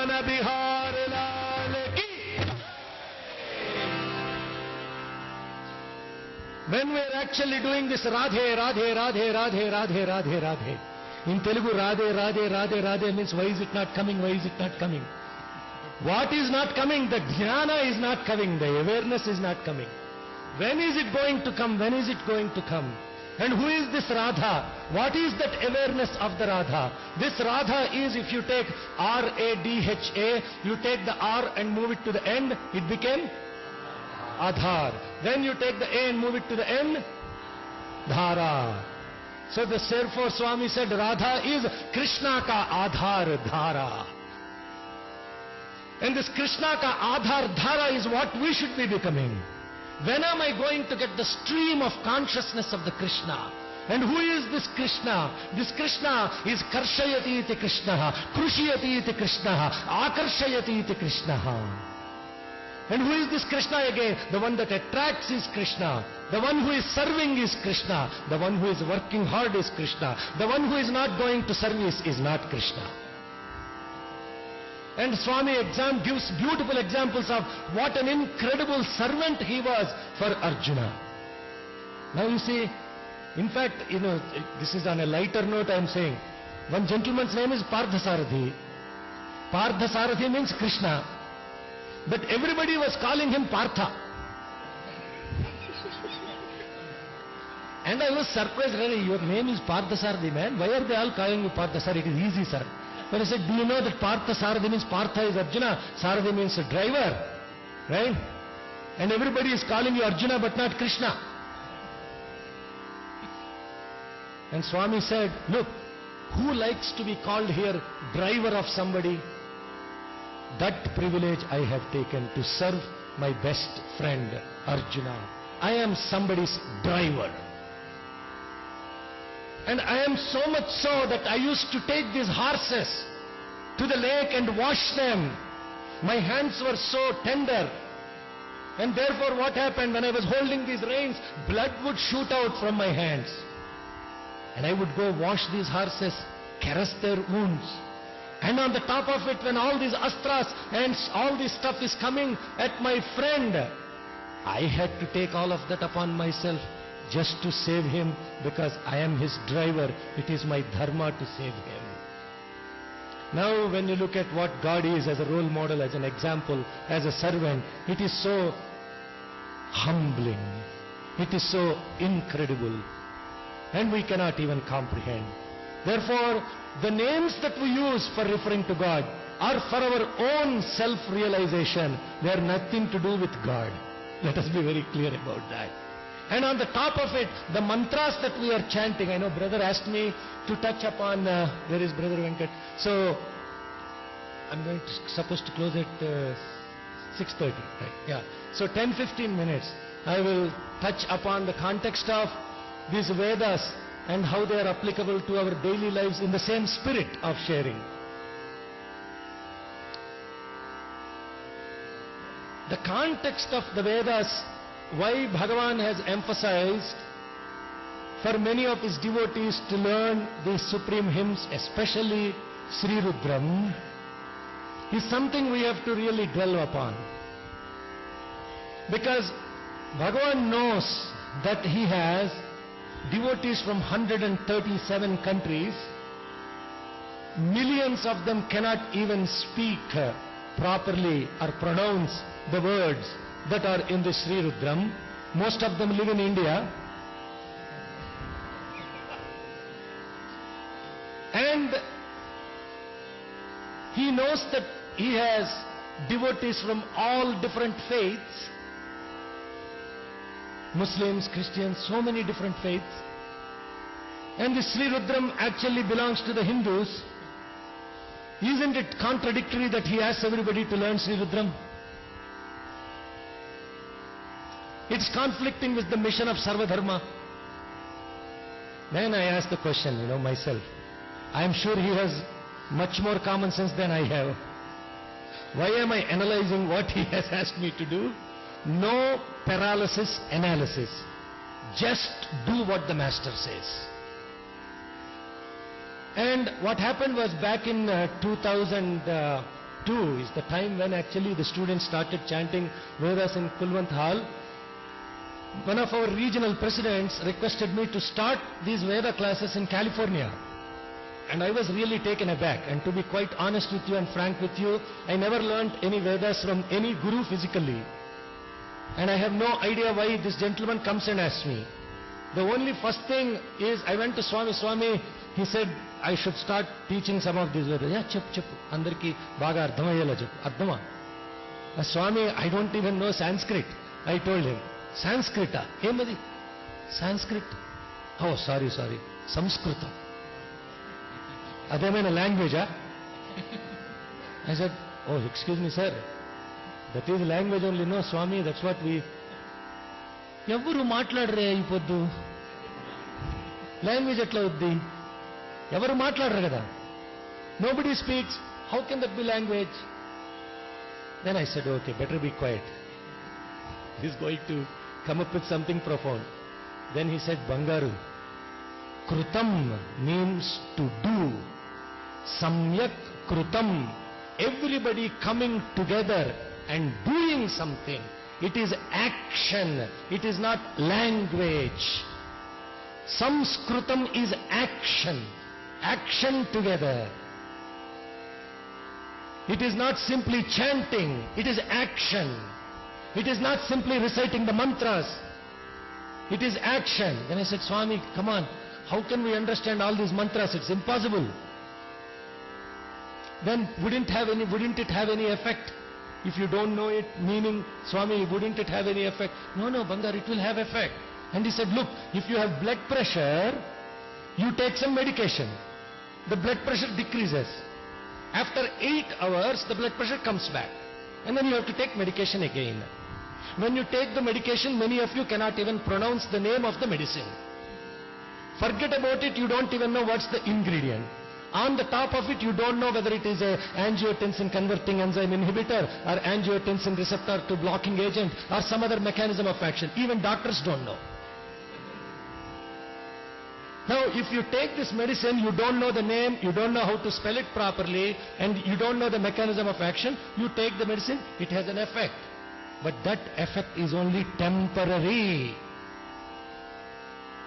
Vrindavan Bihar Lal ki. When we are actually doing this Radhe, Radhe, Radhe, Radhe, Radhe, Radhe, Radhe. In Telugu, Radhe, Radhe, Radhe, Radhe means why is it not coming, why is it not coming? What is not coming? The jnana is not coming, the awareness is not coming. When is it going to come? When is it going to come? And who is this Radha? What is that awareness of the Radha? This Radha is, if you take R-A-D-H-A, you take the R and move it to the end, it became Adhar. Then you take the A and move it to the end, Dhara. So therefore Swami said Radha is Krishna ka Adhar Dhara. And this Krishna ka Adhar Dhara is what we should be becoming. When am I going to get the stream of consciousness of the Krishna? And who is this Krishna? This Krishna is Karshayati iti Krishna, Krushiyati iti Krishna, Akarshayati iti Krishna. And who is this Krishna again? The one that attracts is Krishna. The one who is serving is Krishna. The one who is working hard is Krishna. The one who is not going to service is not Krishna. And Swami gives beautiful examples of what an incredible servant he was for Arjuna. Now you see, in fact, this is on a lighter note I am saying. One gentleman's name is Parthasarathi. Parthasarathi means Krishna. But everybody was calling him Partha. And I was surprised, really, your name is Parthasarathi, man. Why are they all calling you Parthasarathi? It is easy, sir. But I said, do you know that Parthasarathi means Partha is Arjuna, Sarathi means a driver, right? And everybody is calling you Arjuna but not Krishna. And Swami said, look, who likes to be called here driver of somebody? That privilege I have taken to serve my best friend Arjuna. I am somebody's driver. And I am so much so that I used to take these horses to the lake and wash them. My hands were so tender. And therefore what happened when I was holding these reins, blood would shoot out from my hands. And I would go wash these horses, caress their wounds. And on the top of it, when all these astras and all this stuff is coming at my friend, I had to take all of that upon myself just to save him, because I am his driver. It is my dharma to save him. Now when you look at what God is as a role model, as an example, as a servant, it is so humbling. It is so incredible. And we cannot even comprehend. Therefore, the names that we use for referring to God are for our own self-realization. They are nothing to do with God. Let us be very clear about that. And on the top of it, the mantras that we are chanting, I know brother asked me to touch upon, where is brother Venkat? So, I'm going to, supposed to close at 6:30, right? Yeah. So 10-15 minutes, I will touch upon the context of these Vedas and how they are applicable to our daily lives in the same spirit of sharing. The context of the Vedas, why Bhagavan has emphasized for many of his devotees to learn these supreme hymns, especially Sri Rudram, is something we have to really dwell upon. Because Bhagavan knows that he has devotees from 137 countries. Millions of them cannot even speak properly or pronounce the words that are in the Sri Rudram. Most of them live in India. And he knows that he has devotees from all different faiths. Muslims, Christians, so many different faiths. And the Sri Rudram actually belongs to the Hindus. Isn't it contradictory that he asks everybody to learn Sri Rudram? It's conflicting with the mission of Sarva Dharma. Then I ask the question, myself. I am sure he has much more common sense than I have. Why am I analyzing what he has asked me to do? No paralysis analysis. Just do what the master says. And what happened was back in 2000, 2 is the time when actually the students started chanting Vedas in Kulwant Hall. One of our regional presidents requested me to start these Veda classes in California. And I was really taken aback. And to be quite honest with you and frank with you, I never learnt any Vedas from any guru physically. And I have no idea why this gentleman comes and asks me. The only first thing is, I went to Swami, he said, I should start teaching some of these Vedas. Yeah, chip. Andarki baga ardhamayela chip. Ardhama. Swami, I don't even know Sanskrit. I told him. Sanskrita. Emadi? Sanskrit. Oh, sorry. Samskrita. Ademana language, huh? I said, oh, excuse me, sir. That is language only, no, Swami, that's what we... Yavuru maatladre ipoddu. Language etla uddi. Yavaru maatladre kada. Nobody speaks. How can that be language? Then I said, okay, better be quiet. He's going to come up with something profound. Then he said, Bangaru, Krutam means to do. Samyak Krutam, everybody coming together and doing something. It is action. It is not language. Samskrutam is action. Action together. It is not simply chanting. It is action. It is not simply reciting the mantras. It is action. Then I said, Swami, come on. How can we understand all these mantras? It's impossible. Then wouldn't it have any effect? If you don't know it, meaning, Swami, wouldn't it have any effect? No, Bangar, it will have effect. And he said, look, if you have blood pressure, you take some medication. The blood pressure decreases. After 8 hours, the blood pressure comes back. And then you have to take medication again. When you take the medication, many of you cannot even pronounce the name of the medicine. Forget about it, you don't even know what's the ingredient. On the top of it, you don't know whether it is a angiotensin converting enzyme inhibitor or angiotensin receptor to blocking agent or some other mechanism of action. Even doctors don't know. Now, if you take this medicine, you don't know the name, you don't know how to spell it properly, and you don't know the mechanism of action, you take the medicine, it has an effect. But that effect is only temporary.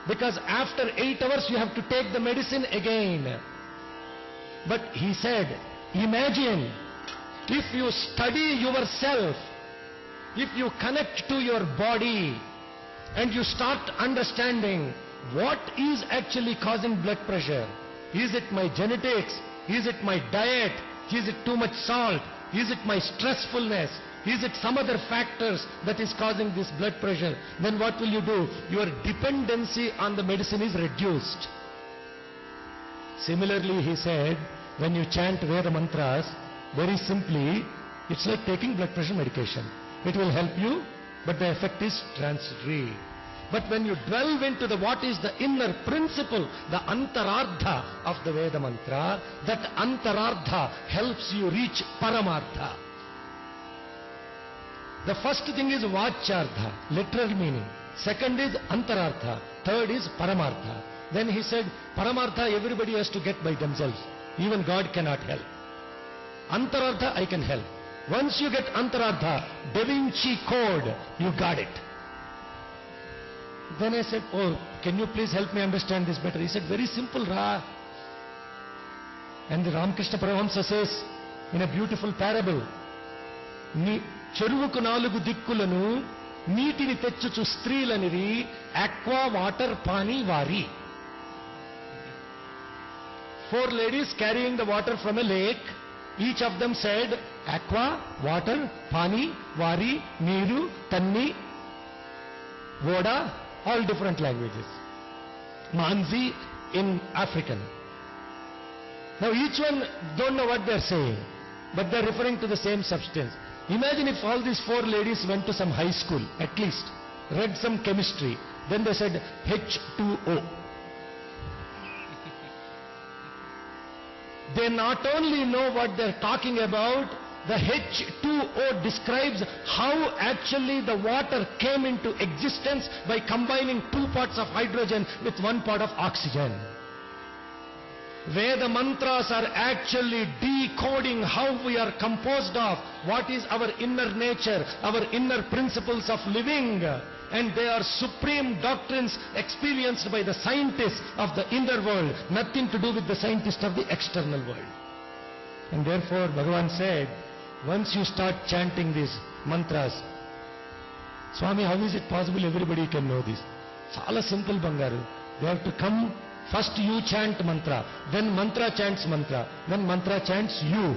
Because after 8 hours, you have to take the medicine again. But he said, imagine, if you study yourself, if you connect to your body, and you start understanding what is actually causing blood pressure. Is it my genetics? Is it my diet? Is it too much salt? Is it my stressfulness? Is it some other factors that is causing this blood pressure? Then what will you do? Your dependency on the medicine is reduced. Similarly, he said, when you chant Veda mantras, very simply, it's like taking blood pressure medication. It will help you, but the effect is transitory. But when you delve into what is the inner principle, the antarardha of the Veda mantra, that antarardha helps you reach paramartha. The first thing is vachyardha, literal meaning. Second is antarardha. Third is paramartha. Then he said, paramartha everybody has to get by themselves. Even God cannot help. Antarardha I can help. Once you get antarardha, Da Vinci Code, you got it. Then I said, oh, can you please help me understand this better? He said, very simple, Ra. And the Ramakrishna Paramahamsa says, in a beautiful parable, చెరువుకు 4 దిక్కులను నీటిని తెచ్చుచు స్త్రీలనిరి aqua, water, pani, vari. 4 ladies carrying the water from a lake. Each of them said, aqua, water, pani, vari, neeru, tanni, voda, all different languages. Manzi in African. Now each one don't know what they're saying, but they're referring to the same substance. Imagine if all these 4 ladies went to some high school, at least, read some chemistry, then they said H2O. They not only know what they're talking about, the H2O describes how actually the water came into existence by combining 2 parts of hydrogen with 1 part of oxygen. Veda mantras are actually decoding how we are composed of, what is our inner nature, our inner principles of living. And they are supreme doctrines experienced by the scientists of the inner world, nothing to do with the scientists of the external world. And therefore Bhagavan said, once you start chanting these mantras, Swami, how is it possible everybody can know this? Chala simple, Bangaru. They have to come. First you chant mantra, then mantra chants mantra, then mantra chants you.